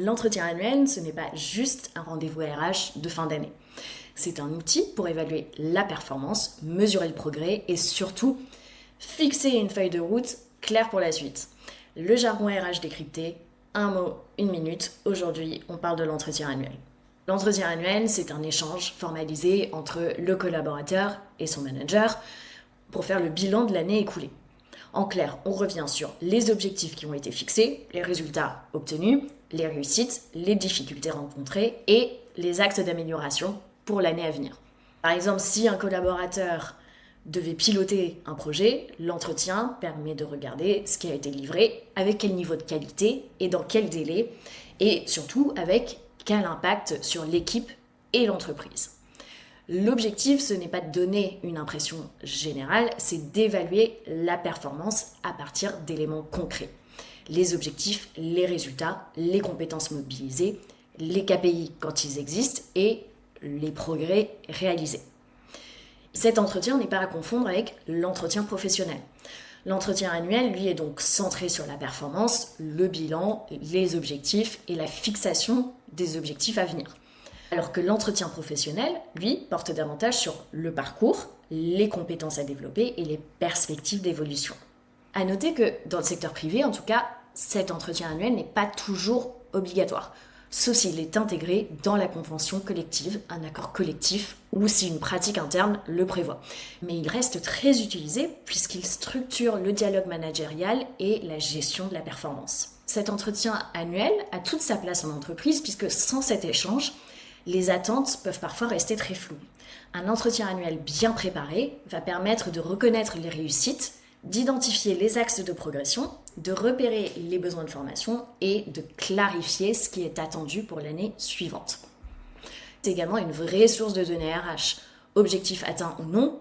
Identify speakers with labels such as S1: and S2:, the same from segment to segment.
S1: L'entretien annuel, ce n'est pas juste un rendez-vous RH de fin d'année. C'est un outil pour évaluer la performance, mesurer le progrès et surtout fixer une feuille de route claire pour la suite. Le jargon RH décrypté, un mot, une minute. Aujourd'hui, on parle de l'entretien annuel. L'entretien annuel, c'est un échange formalisé entre le collaborateur et son manager pour faire le bilan de l'année écoulée. En clair, on revient sur les objectifs qui ont été fixés, les résultats obtenus, les réussites, les difficultés rencontrées et les axes d'amélioration pour l'année à venir. Par exemple, si un collaborateur devait piloter un projet, l'entretien permet de regarder ce qui a été livré, avec quel niveau de qualité et dans quel délai, et surtout avec quel impact sur l'équipe et l'entreprise. L'objectif, ce n'est pas de donner une impression générale, c'est d'évaluer la performance à partir d'éléments concrets. Les objectifs, les résultats, les compétences mobilisées, les KPI quand ils existent et les progrès réalisés. Cet entretien n'est pas à confondre avec l'entretien professionnel. L'entretien annuel, lui, est donc centré sur la performance, le bilan, les objectifs et la fixation des objectifs à venir. Alors que l'entretien professionnel, lui, porte davantage sur le parcours, les compétences à développer et les perspectives d'évolution. À noter que dans le secteur privé, en tout cas, cet entretien annuel n'est pas toujours obligatoire, sauf s'il est intégré dans la convention collective, un accord collectif, ou si une pratique interne le prévoit. Mais il reste très utilisé puisqu'il structure le dialogue managérial et la gestion de la performance. Cet entretien annuel a toute sa place en entreprise puisque sans cet échange, les attentes peuvent parfois rester très floues. Un entretien annuel bien préparé va permettre de reconnaître les réussites, d'identifier les axes de progression, de repérer les besoins de formation et de clarifier ce qui est attendu pour l'année suivante. C'est également une vraie source de données RH. Objectifs atteints ou non,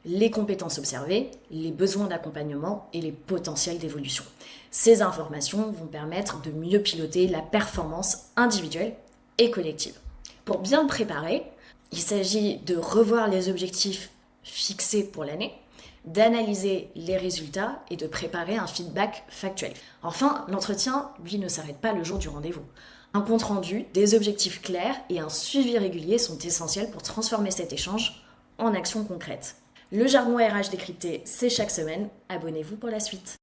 S1: les compétences observées, les besoins d'accompagnement et les potentiels d'évolution. Ces informations vont permettre de mieux piloter la performance individuelle et collective. Pour bien le préparer, il s'agit de revoir les objectifs fixés pour l'année, d'analyser les résultats et de préparer un feedback factuel. Enfin, l'entretien, lui, ne s'arrête pas le jour du rendez-vous. Un compte-rendu, des objectifs clairs et un suivi régulier sont essentiels pour transformer cet échange en actions concrètes. Le jargon RH décrypté, c'est chaque semaine. Abonnez-vous pour la suite.